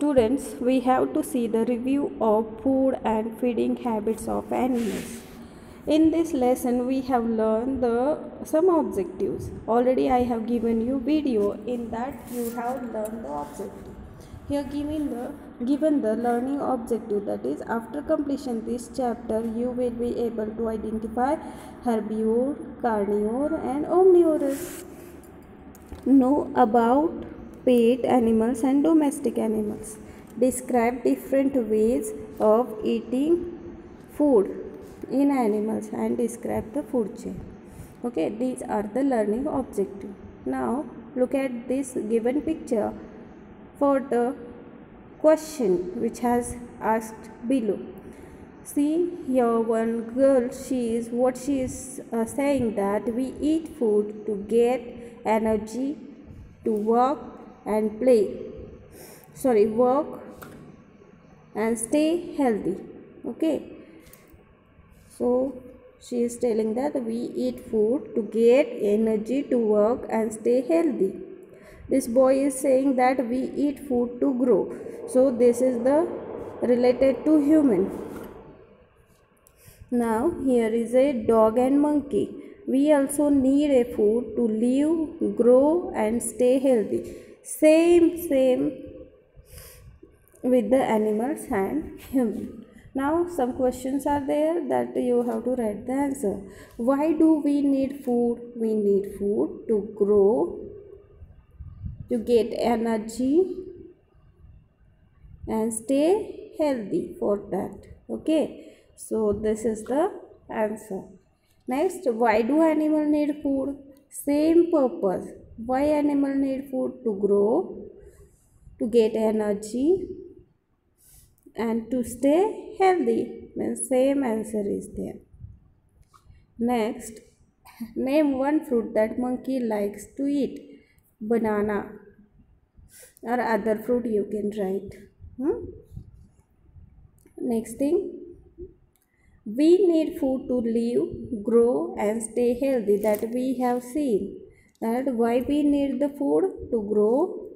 Students, we have to see the review of food and feeding habits of animals. In this lesson, we have learned some objectives. Already I have given you video in that you have learned the objective. Here given the learning objective, that is after completion this chapter you will be able to identify herbivore, carnivore and omnivorous. Know about pet animals and domestic animals. Describe different ways of eating food in animals and describe the food chain. Okay, these are the learning objective. Now look at this given picture for the question which has asked below. See here one girl, she is saying that we eat food to get energy to work and stay healthy. Okay, so she is telling that we eat food to get energy to work and stay healthy. This boy is saying that we eat food to grow, so this is the related to human. Now here is a dog and monkey. We also need a food to live, grow and stay healthy. Same with the animals and human. Now some questions are there that you have to write the answer. Why do we need food? We need food to grow, to get energy and stay healthy for that. Okay. So this is the answer. Next, why do animals need food? Same purpose. Why animals need food? To grow, to get energy and to stay healthy. Means same answer is there. Next, name one fruit that monkey likes to eat. Banana or other fruit you can write. Next thing, we need food to live, grow and stay healthy. That we have seen. That why we need the food? To grow,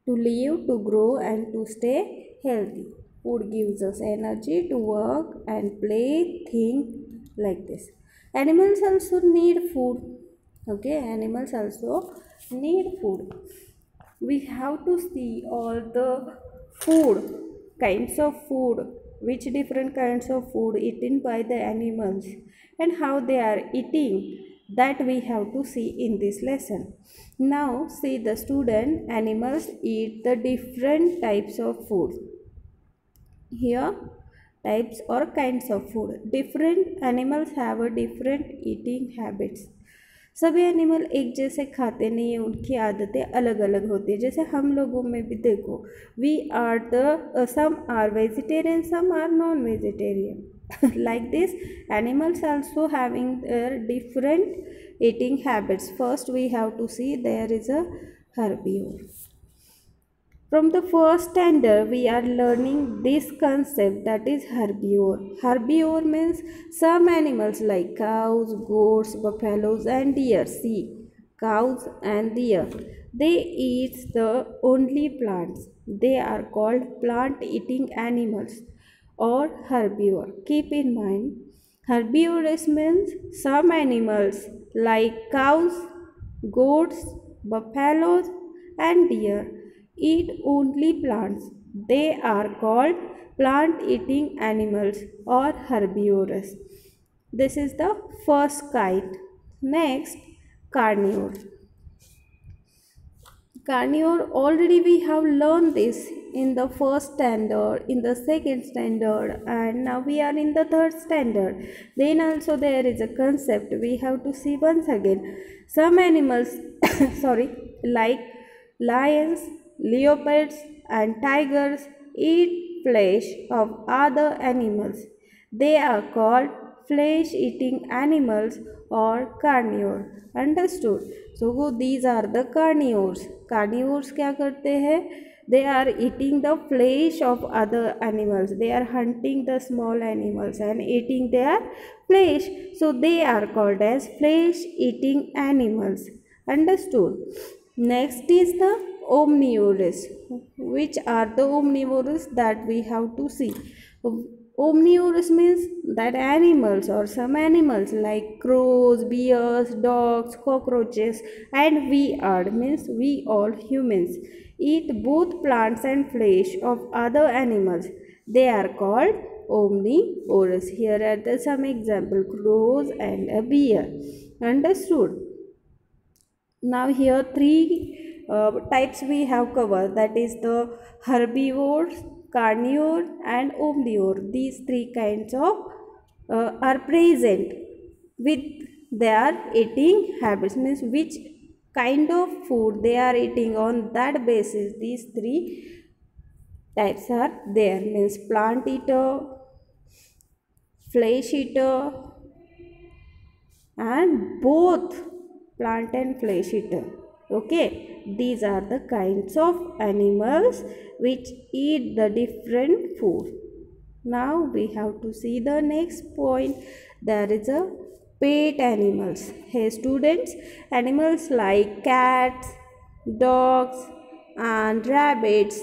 to live, to grow and to stay healthy. Food gives us energy to work and play, think like this. Animals also need food. Okay, animals also need food. We have to see all the kinds of food, which different kinds of food eaten by the animals and how they are eating, that we have to see in this lesson. Now see the student, animals eat the different types of food. Here types or kinds of food. Different animals have a different eating habits. सभी animal एक जैसे खाते नहीं हैं, उनकी आदतें अलग अलग होती है. जैसे हम लोगों में भी देखो, we are some are vegetarian, some are non vegetarian. Like this animals also having different eating habits. First we have to see there is a herbivore. From the first standard, we are learning this concept, that is herbivore. Herbivore means some animals like cows, goats, buffaloes and deer. See, cows and deer. They eat the only plants. They are called plant-eating animals or herbivore. Keep in mind, herbivorous means some animals like cows, goats, buffaloes and deer eat only plants. They are called plant-eating animals or herbivorous. This is the first kind. Next, carnivore. Carnivore, already we have learned this in the first standard, in the second standard, and now we are in the third standard. Then also there is a concept we have to see once again. Some animals like lions, leopards and tigers eat flesh of other animals. They are called flesh-eating animals or carnivore. Understood? So these are the carnivores. Carnivores क्या करते हैं? They are eating the flesh of other animals. They are hunting the small animals and eating their flesh. So they are called as flesh-eating animals. Understood? Next is the omnivorous. Which are the omnivorous that we have to see? Omnivorous means that animals or some animals like crows, bears, dogs, cockroaches, and we are means we all humans eat both plants and flesh of other animals. They are called omnivorous. Here are the some example: crows and a bear. Understood? Now here three types we have covered, that is the herbivores, carnivore and omnivore. These three kinds of are present with their eating habits, means which kind of food they are eating. On that basis these three types are there, means plant eater, flesh eater and both plant and flesh eater. Okay, these are the kinds of animals which eat the different food. Now we have to see the next point. There is a pet animals. Hey students, animals like cats, dogs and rabbits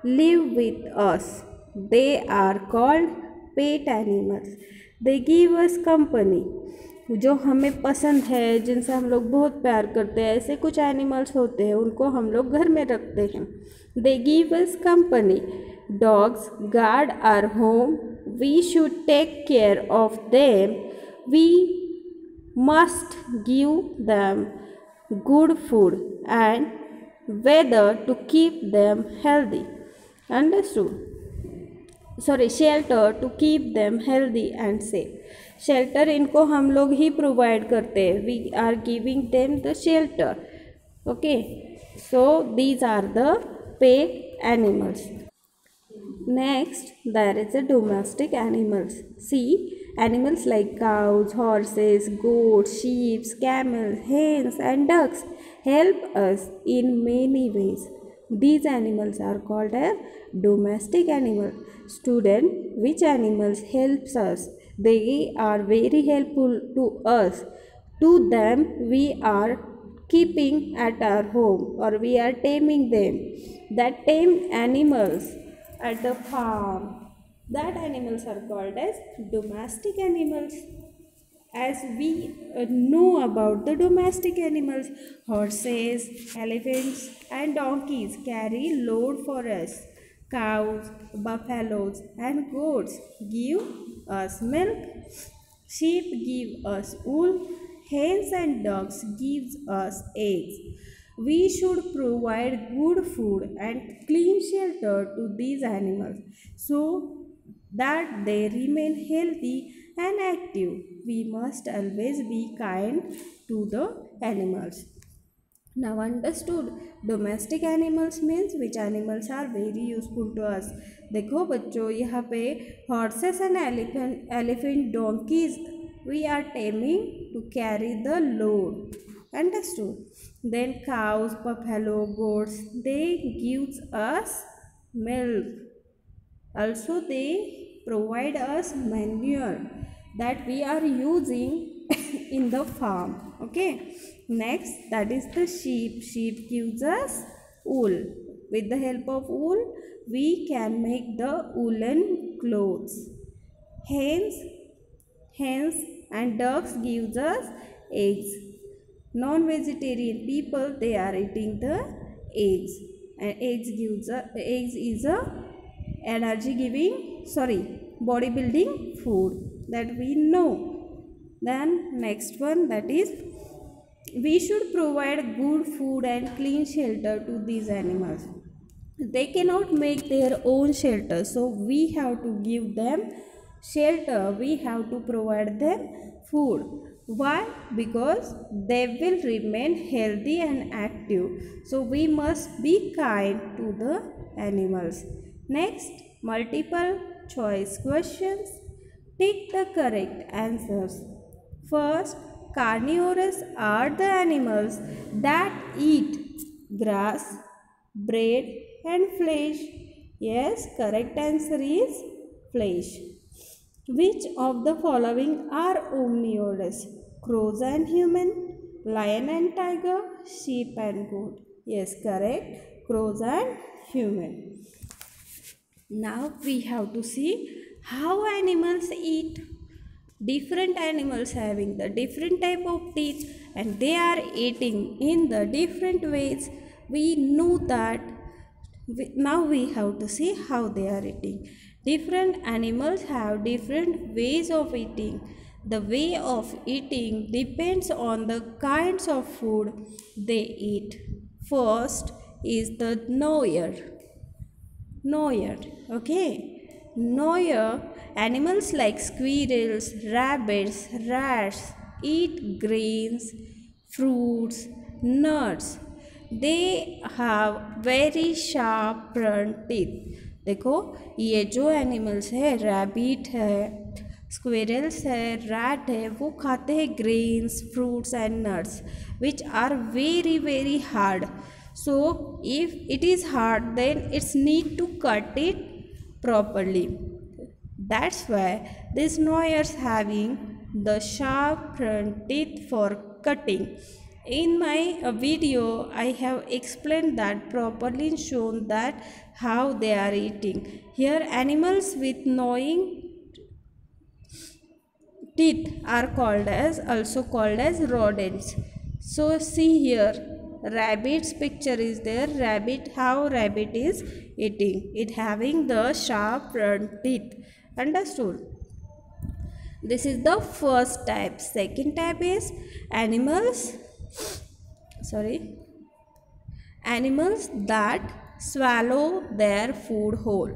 live with us. They are called pet animals. They give us company. जो हमें पसंद है, जिनसे हम लोग बहुत प्यार करते हैं, ऐसे कुछ एनिमल्स होते हैं, उनको हम लोग घर में रखते हैं. They give us company. Dogs guard our home. We should take care of them. We must give them good food and weather to keep them healthy. Understood? Sorry, shelter to keep them healthy and safe. Shelter इनको हम लोग ही provide करते हैं. We are giving them the shelter. Okay, so these are the pet animals. Next, there is a domestic animals. See, animals like cows, horses, goats, sheep, camels, hens and ducks help us in many ways. These animals are called as domestic animals. Student, which animals helps us? They are very helpful to us. To them we are keeping at our home or we are taming them. That tame animals at the farm, that animals are called as domestic animals. As we know about the domestic animals, horses, elephants and donkeys carry load for us. Cows, buffaloes and goats give us milk. Sheep give us wool. Hens and ducks gives us eggs. We should provide good food and clean shelter to these animals so that they remain healthy and active. We must always be kind to the animals. Now understood? Domestic animals means which animals are very useful to us. देखो बच्चों, यहाँ पे horses and elephant donkeys we are taming to carry the load. Understood? Then cows, buffalo, goats, they gives us milk. Also they provide us manure that we are using in the farm. Okay, next, that is the sheep. Sheep gives us wool. With the help of wool we can make the woolen clothes. Hens and ducks gives us eggs. Non-vegetarian people, they are eating the eggs, and eggs is a energy giving, body building food that we know. Then next one, that is we should provide good food and clean shelter to these animals. They cannot make their own shelter, so we have to give them shelter. We have to provide them food. Why? Because they will remain healthy and active. So we must be kind to the animals. Next, multiple choice questions. Take the correct answers. First, carnivorous are the animals that eat grass, bread and flesh. Yes, correct answer is flesh. Which of the following are omnivorous? Crows and human, lion and tiger, sheep and goat. Yes, correct. crows and human. Now we have to see how animals eat. Different animals having the different type of teeth and they are eating in the different ways. We know that. Now we have to see how they are eating. Different animals have different ways of eating. The way of eating depends on the kinds of food they eat. First is the gnawer. Gnawer, okay. Gnawer, animals like squirrels, rabbits, rats eat grains, fruits, nuts. They have very sharp front teeth. देखो ये जो animals है, rabbit है, squirrels है, rat है, वो खाते हैं grains, fruits and nuts which are very very hard. So if it is hard, then it's need to cut it properly. That's why this gnawers having the sharp front teeth for cutting. In my video, I have explained that properly and shown that how they are eating. Here animals with gnawing teeth are also called as rodents. So see here, rabbit's picture is there. How rabbit is eating, it having the sharp front teeth. Understood? This is the first type. Second type is animals that swallow their food whole.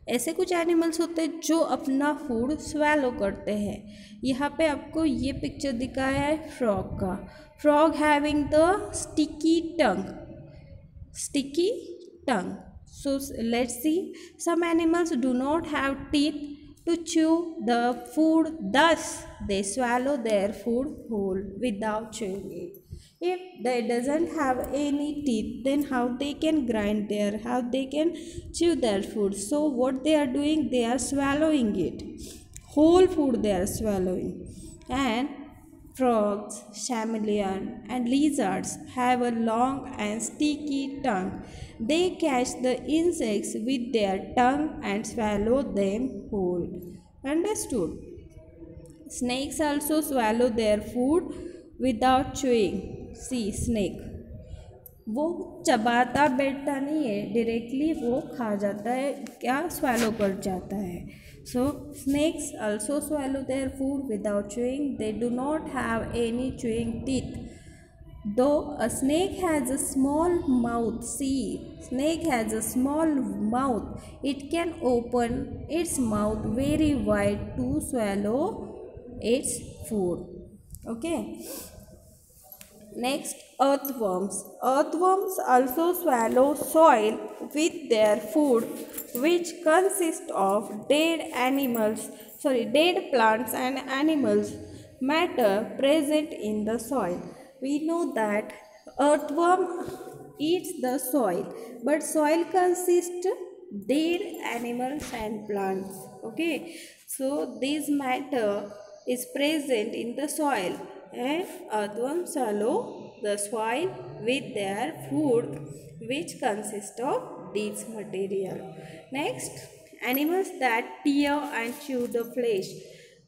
ऐसे कुछ animals होते हैं जो अपना food swallow करते हैं. यहाँ पे आपको ये पिक्चर दिखाया है फ्रॉग का. Frog having the sticky tongue. So let's see, some animals do not have teeth to chew the food, thus they swallow their food whole without chewing it. If they doesn't have any teeth, then how they can how they can chew their food? So what they are doing, they are swallowing it whole food, they are swallowing. And frogs, chameleon and lizards have a long and sticky tongue. They catch the insects with their tongue and swallow them whole. Understood? Snakes also swallow their food without chewing. See snake, वो चबाता बैठता नहीं है, directly वो खा जाता है, क्या swallow कर जाता है. So snakes also swallow their food without chewing. They do not have any chewing teeth. Though a snake has a small mouth, see, snake has a small mouth. It can open its mouth very wide to swallow its food. Okay. Next, earthworms. Earthworms also swallow soil with their food, which consists of dead plants and animals matter present in the soil. We know that earthworm eats the soil, but soil consists dead animals and plants. Okay, so this matter is present in the soil, and earthworms swallow the soil with their food, which consists of this material. Next, animals that tear and chew the flesh.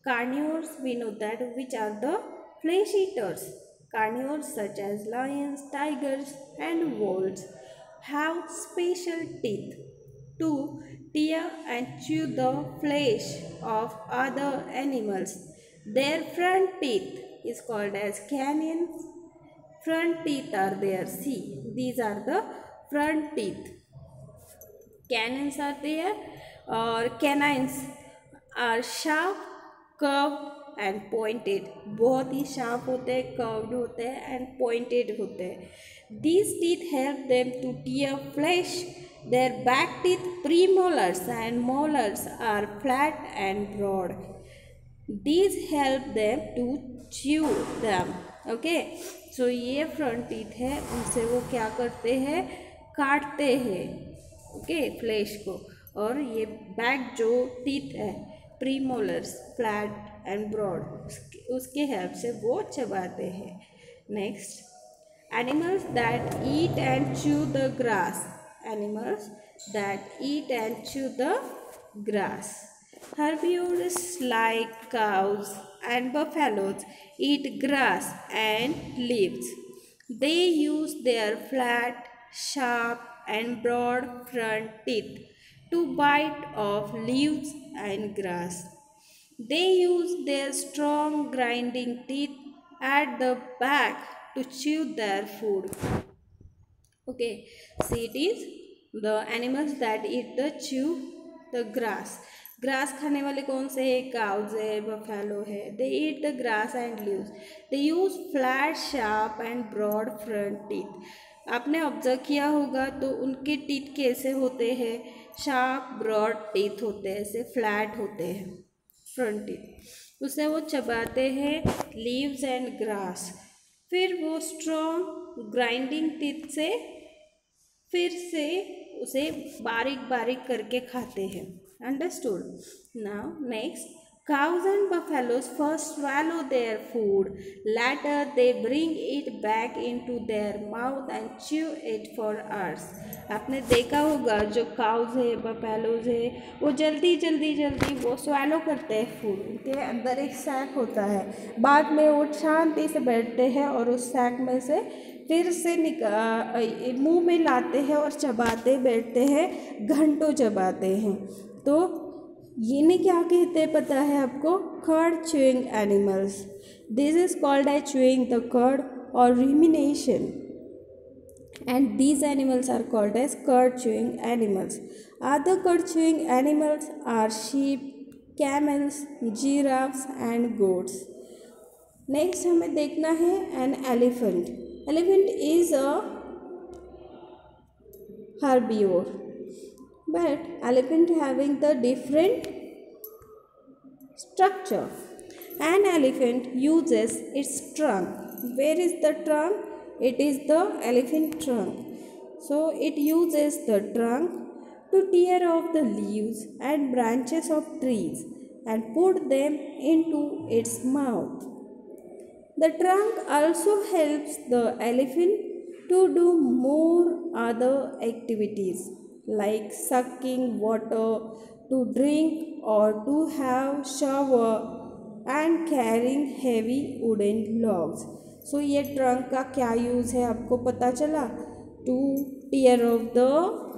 Carnivores, we know that, which are the flesh eaters. Carnivores such as lions, tigers and wolves have special teeth to tear and chew the flesh of other animals. Their front teeth is called as canines. Front teeth are there. See, these are the front teeth. Canines are there, or canines are sharp, curved and pointed. बहुत ही sharp होते हैं, curved होते हैं and pointed होते हैं. These teeth help them to tear flesh. Their back teeth, premolars and molars, are flat and broad. These help them to chew them. Okay, so ये front teeth है, उनसे वो क्या करते हैं, काटते हैं. ओके, फ्लेश को. और ये बैक जो टीथ है, प्रीमोलर्स, फ्लैट एंड ब्रॉड, उसके हेल्प से वो चबाते हैं. Next, animals that eat and chew the grass. animals that eat and chew the grass. Herbivores like cows and buffaloes eat grass and leaves. They use their flat, sharp, and broad front teeth to bite off leaves and grass. They use their strong grinding teeth at the back to chew their food. Okay, see it is the animals that eat the chew the grass. Grass खाने वाले कौन से है? Cows है, buffalo है. They eat the grass and leaves. They use flat sharp and broad front teeth. आपने observe किया होगा तो उनके टीथ कैसे होते हैं? शार्प ब्रॉड टीथ होते हैं, ऐसे फ्लैट होते हैं फ्रंट टीथ. उससे वो चबाते हैं लीव्स एंड ग्रास. फिर वो स्ट्रॉन्ग ग्राइंडिंग टीथ से फिर से उसे बारीक बारीक करके खाते हैं. Understood. Now next, cows and buffaloes first swallow their food. Later they bring it back into their mouth and chew it for hours. आपने देखा होगा जो काउज है, बफेलोज है, वो जल्दी जल्दी जल्दी वो swallow करते हैं फूड. उनके अंदर एक सैक होता है. बाद में वो शांति से बैठते हैं और उस सैक में से फिर से मुंह में लाते हैं और चबाते बैठते हैं, घंटों चबाते हैं. तो इन्हें क्या कहते हैं पता है आपको? Curd chewing animals. This is called as chewing the curd और rumination. And these animals are called as curd chewing animals. Other curd chewing animals are sheep, camels, giraffes and goats. Next हमें देखना है an elephant. Elephant is a herbivore, but elephant having the different structure. An elephant uses its trunk. Where is the trunk? It is the elephant trunk. So it uses the trunk to tear off the leaves and branches of trees and put them into its mouth. The trunk also helps the elephant to do more other activities like sucking water, to drink or to have shower and carrying heavy wooden logs. So ये trunk का क्या use है आपको पता चला? To tear off the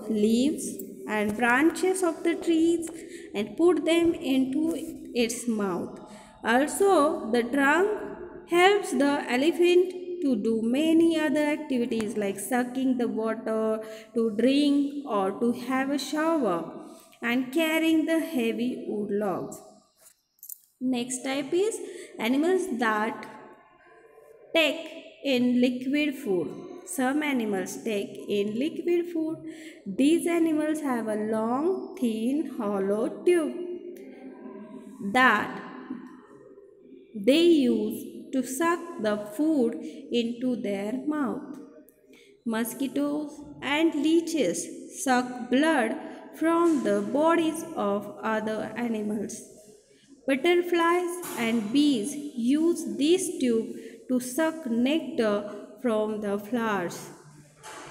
leaves and branches of the trees and put them into its mouth. Also the trunk helps the elephant to do many other activities like sucking the water, to drink or to have a shower and carrying the heavy wood logs. Next type is animals that take in liquid food. Some animals take in liquid food. These animals have a long, thin, hollow tube that they use to suck the food into their mouth. Mosquitoes and leeches suck blood from the bodies of other animals. Butterflies and bees use this tube to suck nectar from the flowers.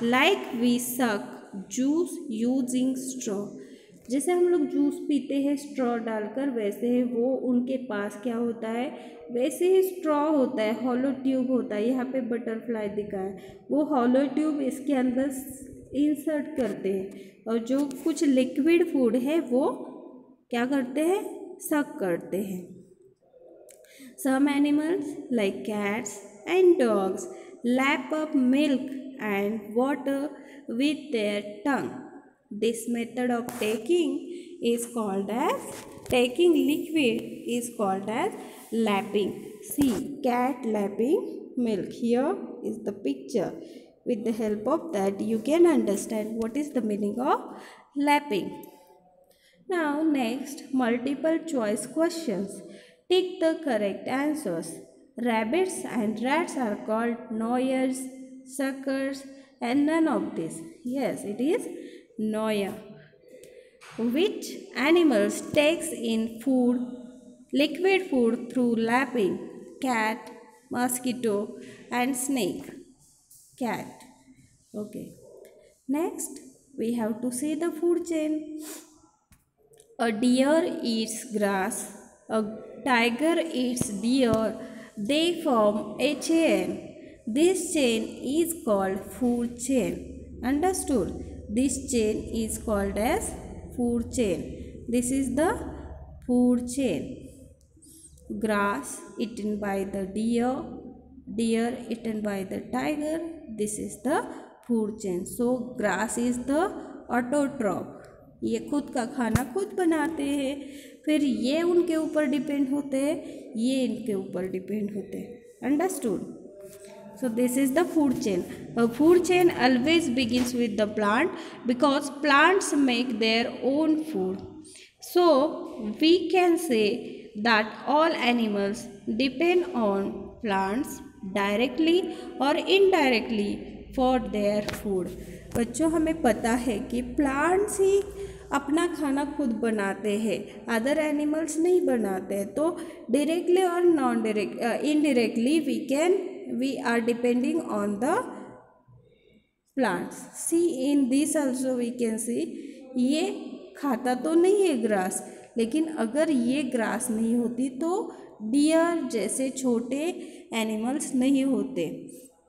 Like we suck juice using straw. जैसे हम लोग juice पीते हैं straw डालकर, वैसे ही वो उनके पास क्या होता है? वैसे ही स्ट्रॉ होता है, हॉलो ट्यूब होता है. यहाँ पे बटरफ्लाई दिखा है, वो हॉलो ट्यूब इसके अंदर इंसर्ट करते हैं और जो कुछ लिक्विड फूड है वो क्या करते हैं? सक करते हैं. Some animals like cats and dogs lap up milk and water with their tongue. This method of taking liquid is called as lapping. See, cat lapping milk. Here is the picture. With the help of that you can understand what is the meaning of lapping. Now next, multiple choice questions. Tick the correct answers. Rabbits and rats are called gnawers, suckers and none of this. Yes, it is gnawer. Which animals takes in food, liquid food through lapping? Cat, mosquito and snake. Cat. Okay. Next, We have to see the food chain. A deer eats grass. A tiger eats deer. They form a chain. This chain is called food chain. Understood? This chain is called as food chain. This is the food chain. Grass eaten by the deer, deer eaten by the tiger. This is the food chain. So grass is the autotroph. ये खुद का खाना खुद बनाते हैं, फिर ये उनके ऊपर डिपेंड होते हैं, ये इनके ऊपर डिपेंड होते हैं. Understood? So this is the food chain. A food chain always begins with the plant because plants make their own food. So we can say that all animals depend on plants directly or indirectly for their food. बच्चों, हमें पता है कि plants ही अपना खाना खुद बनाते हैं, अदर एनिमल्स नहीं बनाते हैं. तो डायरेक्टली और non direct indirectly we are depending on the plants. See, in this also we can see, ये खाता तो नहीं है ग्रास, लेकिन अगर ये ग्रास नहीं होती तो डियर जैसे छोटे एनिमल्स नहीं होते.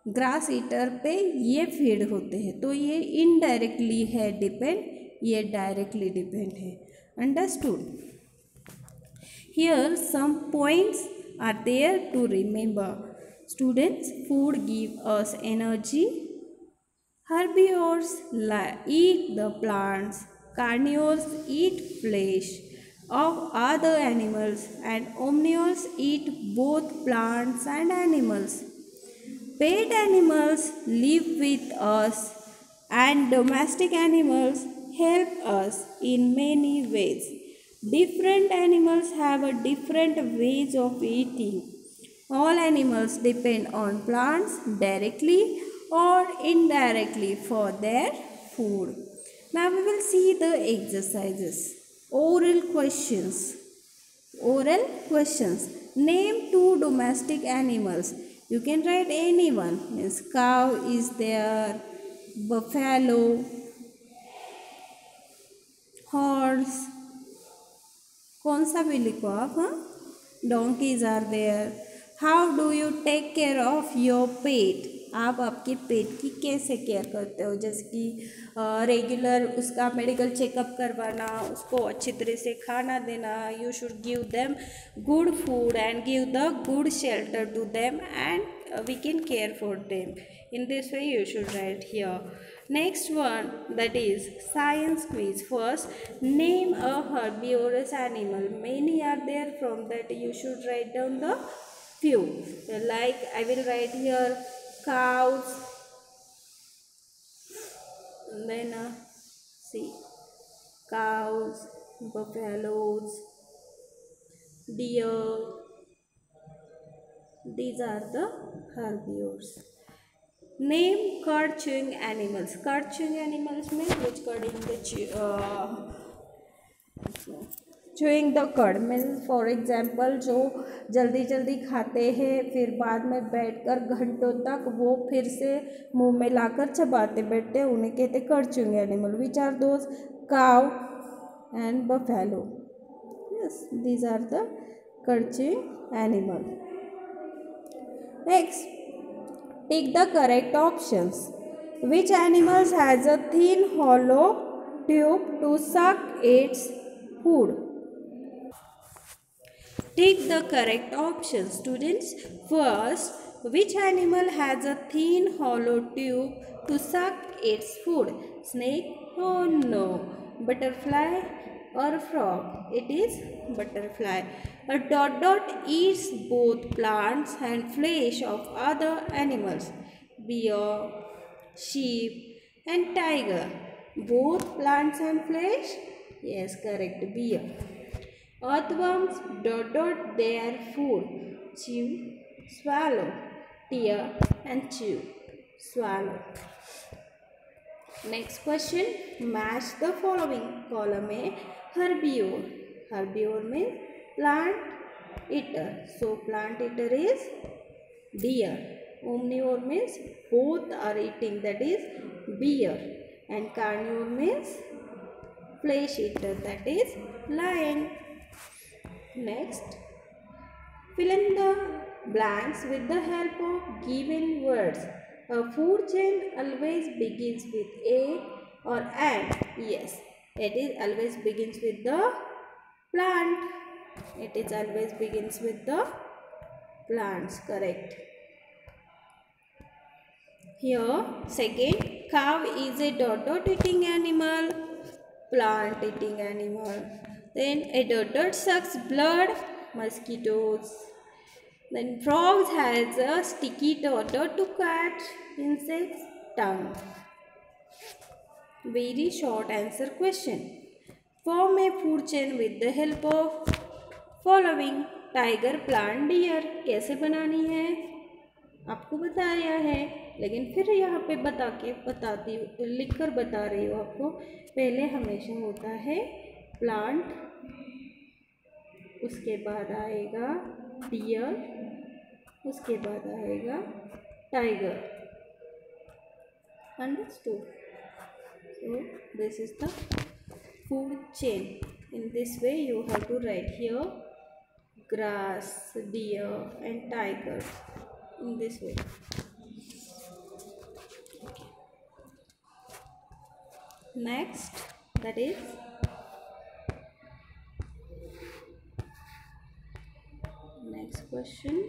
ग्रास ईटर पे ये फीड होते हैं, तो ये इनडायरेक्टली है डिपेंड, ये डायरेक्टली डिपेंड है. Understood? Here some points are there to remember. Students, food give us energy. Herbivores eat the plants. Carnivores eat flesh of other animals, and omnivores eat both plants and animals. Pet animals live with us, and domestic animals help us in many ways. Different animals have a different ways of eating. All animals depend on plants directly or indirectly for their food. Now we will see the exercises. Oral questions. Oral questions. Name two domestic animals. You can write anyone. Means cow is there, buffalo, horse. कौन सा भी लिखो आप? हाँ, donkeys are there. How do you take care of your pet. आप आपके पेट की कैसे केयर करते हो? जैसे कि रेगुलर उसका मेडिकल चेकअप करवाना, उसको अच्छी तरह से खाना देना. You should give them good food and give the good shelter to them and we can care for them. In this way you should write here. Next one, that is science quiz. First, name a herbivorous animal. Many are there, from that you should write down the few. Like I will write here cows, and then see, cows, buffaloes, deer. These are the herbivores. Name curd chewing animals. Curd chewing animals means which curd in the chewing the curd means, for example जो जल्दी जल्दी खाते हैं फिर बाद में बैठकर घंटों तक वो फिर से मुंह में लाकर चबाते बैठते हैं, उन्हें कहते हैं cud chewing animal. Which are those? Cow and buffalo. Yes, these are the cud chewing animal. Next, take the correct options. Which animals has a thin hollow tube to suck its food? Take the correct options, students. First, which animal has a thin hollow tube to suck its food? Snake? Oh no. Butterfly or frog? It is butterfly. A dot eats both plants and flesh of other animals. Bear, sheep and tiger. Both plants and flesh? Yes, correct. Bear. Earthworms their food. Chew, swallow. Tear and chew. Swallow. Next question, match the following. Column A, herbivore. Herbivore means plant eater. So plant eater is deer. Omnivore means both are eating, that is bear. and carnivore means flesh eater, that is lion. Next, fill in the blanks with the help of given words. A food chain always begins with a or an. Yes, it is always begins with the plant. It is always begins with the plants, correct. Here, second, cow is a dot eating animal, plant eating animal. Then a dot sucks blood, mosquitoes. Then frogs has a sticky dot to catch insects, tongue. Very short answer question. Form a food chain with the help of following. Tiger, plant, deer कैसे बनानी है आपको बताया है, लेकिन फिर यहाँ पे बताती हूँ, लिख कर बता रही हूँ आपको। पहले हमेशा होता है प्लांट, उसके बाद आएगा डियर, उसके बाद आएगा tiger. Understood? So this is the food chain. In this way you have to write here grass, deer and tiger, in this way. Next, that is next question.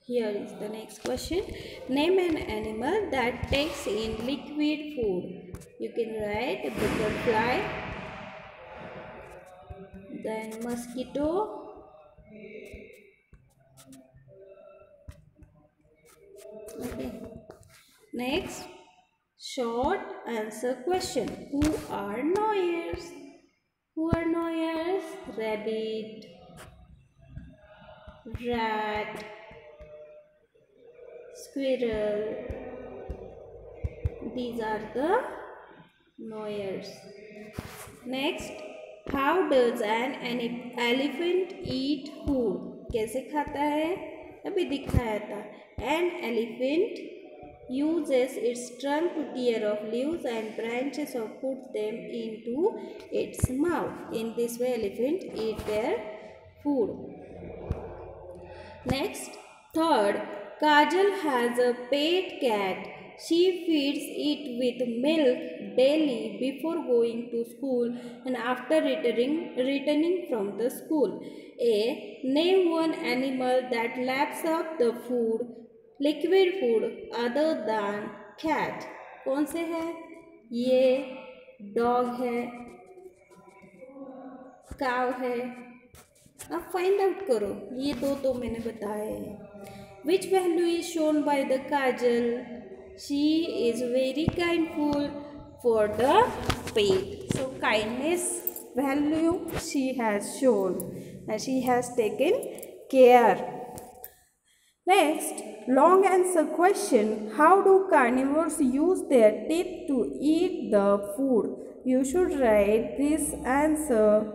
Here is the next question. Name an animal that takes in liquid food. You can write butterfly, then mosquito, okay. Next, short answer question. Who are noyers? Who are noyers? Rabbit, rat, squirrel. These are the noyers. Next, how does an elephant eat food? कैसे खाता है? अभी दिखाया था. An elephant uses its trunk to tear off leaves and branches or puts them into its mouth. In this way, elephant eat their food. Next, third, Kajal has a pet cat. She feeds it with milk daily before going to school and after returning from the school. A. Name one animal that laps up the food, liquid food other than cat. कौन से है? ये dog है, काव है. अब find out करो. ये दो मैंने बताए हैं. Which value is shown by the Kajal? She is very kindful for the pet. So kindness value she has shown and she has taken care. Next, long answer question. How do carnivores use their teeth to eat the food? You should write this answer.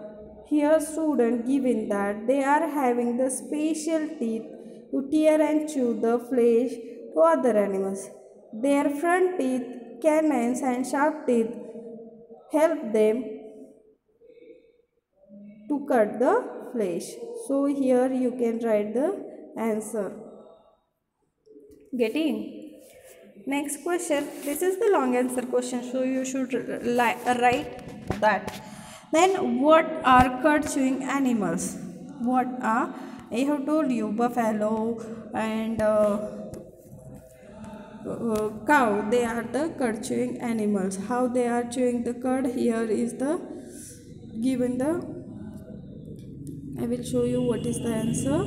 Here student, given that they are having the special teeth to tear and chew the flesh to other animals. Their front teeth, canines and sharp teeth help them to cut the flesh. So here you can write the answer. Getting? Next question. This is the long answer question, so you should write that. Then what are curd chewing animals? What are, I have told you, buffalo and cow, they are the curd chewing animals. How they are chewing the curd? Here is the given the, I will show you what is the answer.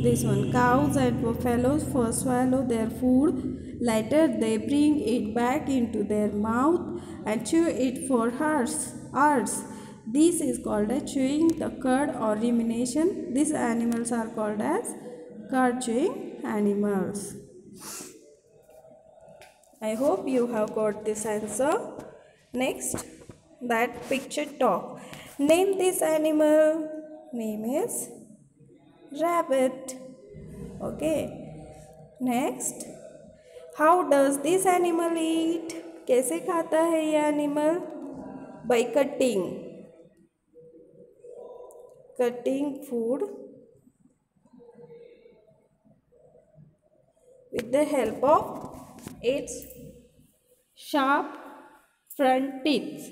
This one, cows and buffaloes first swallow their food, later they bring it back into their mouth and chew it for hours. This is called as chewing the curd or rumination. These animals are called as curd chewing animals. I hope you have got this answer. Next, that picture talk. Name this animal. Name is rabbit. Okay. Next, how does this animal eat? कैसे खाता है ये animal? By cutting food with the help of its sharp front teeth.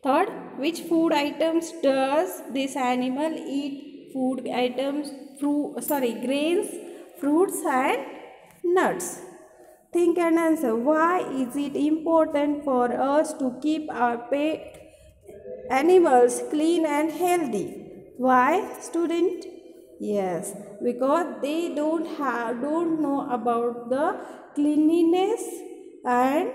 Third, which food items does this animal eat? Food items, grains, fruits and nuts. Think and answer. Why is it important for us to keep our pet animals clean and healthy? Why, student? Yes, because they don't know about the cleanliness and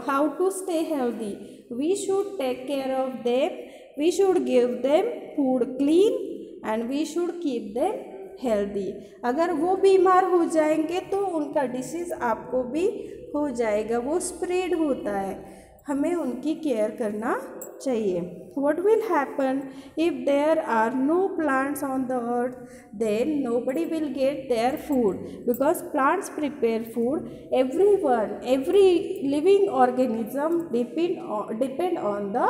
how to stay healthy. We should take care of them. We should give them food clean and we should keep them healthy. अगर वो बीमार हो जाएंगे तो उनका disease आपको भी हो जाएगा, वो स्प्रेड होता है, हमें उनकी केयर करना चाहिए. What will happen if there are no plants on the earth? Then nobody will get their food, because plants prepare food. Every living organism depend on the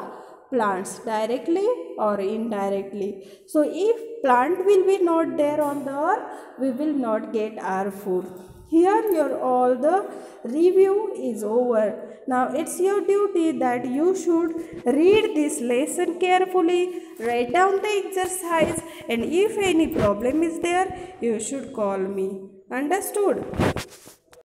plants directly or indirectly. So if plant will be not there on the earth, we will not get our food. Here your all the review is over. Now it's your duty that you should read this lesson carefully, write down the exercise, and if any problem is there, you should call me. Understood?